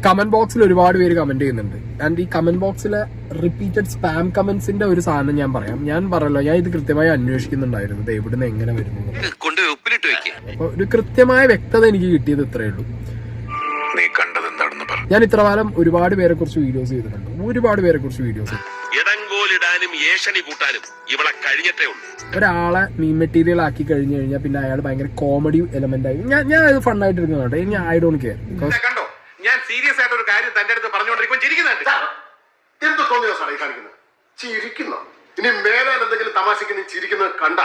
Comment ബോക്സിൽ ഒരുപാട് പേര് കമന്റ് ചെയ്യുന്നുണ്ട്. ആൻഡ് ഈ കമന്റ് ബോക്സിലെ റിപ്പീറ്റഡ് സ്പാം കമന്റ്സിന്റെ ഒരു സാധനം ഞാൻ പറയാം. ഞാൻ പറയല്ലോ, ഞാൻ ഇത് കൃത്യമായി അന്വേഷിക്കുന്നുണ്ടായിരുന്നു, എവിടുന്ന് എങ്ങനെ വരുന്നു. അപ്പൊ ഒരു കൃത്യമായ വ്യക്തത എനിക്ക് കിട്ടിയത് ഇത്രയേ ഉള്ളൂ. ഞാൻ ഇത്ര കാലം ഒരുപാട് പേരെ കുറിച്ച് വീഡിയോസ് ചെയ്തിട്ടുണ്ട്, ഒരാളെ മീം മെറ്റീരിയൽ ആക്കി കഴിഞ്ഞു കഴിഞ്ഞാൽ പിന്നെ അയാൾ ഭയങ്കര കോമഡി എലമെന്റ് ആയി. ഞാൻ അത് ഫണ്ണായിട്ട് എടുക്കുന്നുണ്ട്. ഞാൻ ഐ ഡോണ്ട് കെയർ. കണ്ടോ, ഞാൻ സീരിയസ് ആയിട്ട് ഒരു കാര്യം തന്റെ അടുത്ത് പറഞ്ഞുകൊണ്ടിരിക്കും ചിരിക്കുന്നുണ്ട്. എന്ത് തോന്നിയോ സാറേ കാണിക്കുന്നത്? ചിരിക്കുന്നു. ഇനി മേലാൽ എന്തെങ്കിലും തമാശക്ക് നീ ചിരിക്കുന്നത് കണ്ട.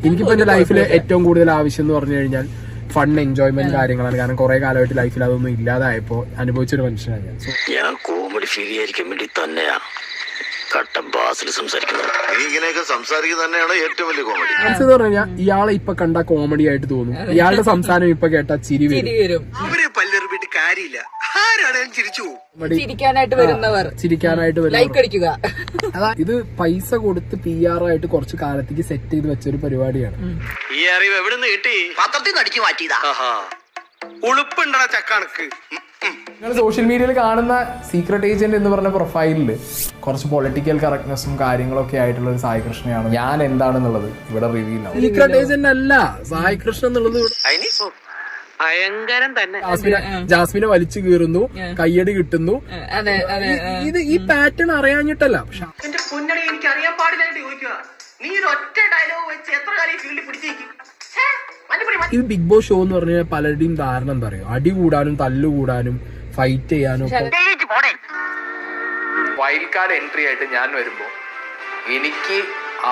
എനിക്കിപ്പോ എന്റെ ലൈഫിൽ ഏറ്റവും കൂടുതൽ ആവശ്യം എന്ന് പറഞ്ഞു കഴിഞ്ഞാൽ ഫൺ എൻജോയ്മെന്റ് കാര്യങ്ങളാണ്. കാരണം കുറെ കാലമായിട്ട് ലൈഫിൽ അതൊന്നും ഇല്ലാതായപ്പോ അനുഭവിച്ചൊരു മനുഷ്യനാണ് ഞാൻ. ഞാൻ കോമഡി ഫീൽ ചെയ്യാതിരിക്കാൻ വേണ്ടി തന്നെയാ സംസാരിക്കുന്നത്. ഏറ്റവും വലിയ കോമഡി എന്ന് പറഞ്ഞാൽ ഇയാളെ ഇപ്പൊ കണ്ട കോമഡി ആയിട്ട് തോന്നും. ഇയാളുടെ സംസാരം ഇപ്പൊ കേട്ടാ ചിരി വരും. ചിരിക്കാനായിട്ട് വരുന്നവർ ഇത് പൈസ കൊടുത്ത് PR ആയിട്ട് കുറച്ച് കാലത്തേക്ക് സെറ്റ് ചെയ്ത് വെച്ചൊരു പരിപാടിയാണ്. ഈ അറിവ് എവിടെ നിന്ന് കിട്ടി? പത്രത്തിൽ നിന്ന് അടിച്ചു മാറ്റിയതാ. ഉളുപ്പുണ്ടോ ചക്കണക്ക്? നിങ്ങൾ സോഷ്യൽ മീഡിയയിൽ കാണുന്ന സീക്രട്ട് ഏജന്റ് എന്ന് പറഞ്ഞ പ്രൊഫൈലില് കുറച്ച് പൊളിറ്റിക്കൽ കറക്റ്റ്നെസ്സും കാര്യങ്ങളൊക്കെ ആയിട്ടുള്ള ഒരു സായി കൃഷ്ണയാണ്. ഞാൻ എന്താണെന്നുള്ളത് ഇവിടെ റിവീൽ ആവും. സീക്രട്ട് ഏജന്റ് അല്ല സായി കൃഷ്ണ എന്നുള്ളത്. ഭയങ്കരം തന്നെ. ജാസ്മിനെ വലിച്ചു കീറുന്നു, കയ്യടി കിട്ടുന്നു. ഇത് ഈ പാറ്റേൺ അറിയാഞ്ഞിട്ടല്ല. പക്ഷെ എന്റെ പൊന്നടി, എനിക്ക് അറിയാൻ പാടില്ലായിട്ട് ചോദിക്കുക. നീ ഒരു ഒറ്റ ഡയലോഗ് വെച്ച് എത്ര കാലം ഫീൽഡിൽ പിടിച്ചേക്കും? ഈ ബിഗ് ബോസ് ഷോ എന്ന് പറഞ്ഞാൽ പലരുടെയും ധാരണ എന്താ പറയുക, അടി കൂടാനും തല്ലുകൂടാനും ഫൈറ്റ് ചെയ്യാനും. വൈൽഡ് കാർഡ് എൻട്രി ആയിട്ട് ഞാൻ വരുമ്പോ എനിക്ക്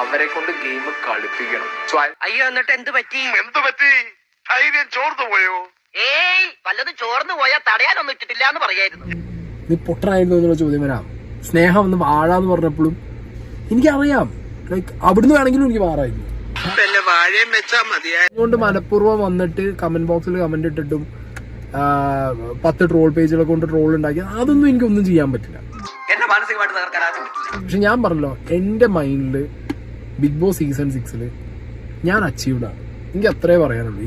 അവരെ കൊണ്ട് ഗെയിം കളിപ്പിക്കണം. അയ്യോ, എന്നിട്ട് എന്ത് പറ്റി? ധൈര്യം ചോർന്നു പോയോ? ഏയ്, വല്ലതും ചോർന്നു പോയാൽ തടയാനൊന്നും ഇട്ടിട്ടില്ല എന്ന് പറയായിരുന്നു. നീ പൊട്ടനായിരുന്നു എന്നുള്ള ചോദ്യം വരാം. സ്നേഹം ഒന്ന് വാഴാന്ന് പറഞ്ഞപ്പോഴും എനിക്കറിയാം, ലൈക്ക് അവിടുന്ന് വേണമെങ്കിലും എനിക്ക് മാറായിരുന്നു. അതുകൊണ്ട് മനഃപൂർവ്വം വന്നിട്ട് കമന്റ് ബോക്സിൽ കമന്റ് ഇട്ടിട്ടും 10 ട്രോൾ പേജുകളെ കൊണ്ട് ട്രോൾ ഉണ്ടാക്കി അതൊന്നും എനിക്കൊന്നും ചെയ്യാൻ പറ്റില്ല. പക്ഷെ ഞാൻ പറഞ്ഞല്ലോ, എന്റെ മൈൻഡില് ബിഗ് ബോസ് സീസൺ 6 ഞാൻ അച്ചീവ്ഡ് ആണ്. എനിക്ക് അത്രേ പറയാനുള്ളൂ.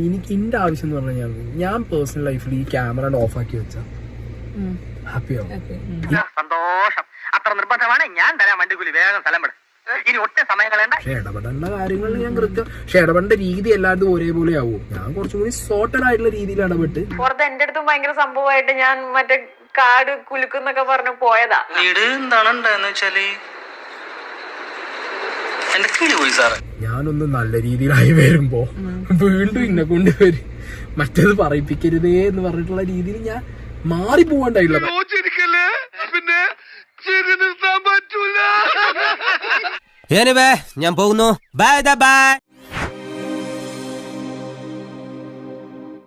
എനിക്ക് എന്റെ ആവശ്യം എന്ന് പറഞ്ഞാൽ ഞാൻ പേഴ്സണൽ ലൈഫിൽ ഈ ക്യാമറ ഓഫ് ആക്കി വെച്ചാൽ ഹാപ്പിയാവും. സന്തോഷം. അത്ര നിർബന്ധമാണ്. ഞാൻ തരാൻ വണ്ടിക്കൂലി. വേഗം സ്ഥലം വിടും. ഇനി ഒട്ടും സമയം കളയണ്ട. പക്ഷെ ഇടപെടേണ്ട കാര്യങ്ങളിൽ ഞാൻ കൃത്യം. പക്ഷെ ഇടപെടേണ്ട രീതി എല്ലാവരും ഒരേപോലെ ആവും. ഞാൻ കുറച്ചും കൂടി സോർട്ടഡ് ആയിട്ടുള്ള രീതിയിൽ ഇടപെട്ട്. പുറത്ത് എന്റെ അടുത്തും ഭയങ്കര സംഭവമായിട്ട് ഞാൻ മറ്റേ കാട് കുലുക്കുന്നൊക്കെ പറഞ്ഞു പോയതാ. എന്താണെന്ന് വെച്ചാല് എന്റെ കിളി പോയി സാറേ. ഞാനൊന്ന് നല്ല രീതിയിലായി വരുമ്പോ വീണ്ടും ഇന്നെ കൊണ്ടുവരും മറ്റേത് പറയിപ്പിക്കരുതേ എന്ന് പറഞ്ഞിട്ടുള്ള രീതിയിൽ ഞാൻ മാറി പോകണ്ടായില്ല. പിന്നെ ഞാൻ പോകുന്നു. Bye bye.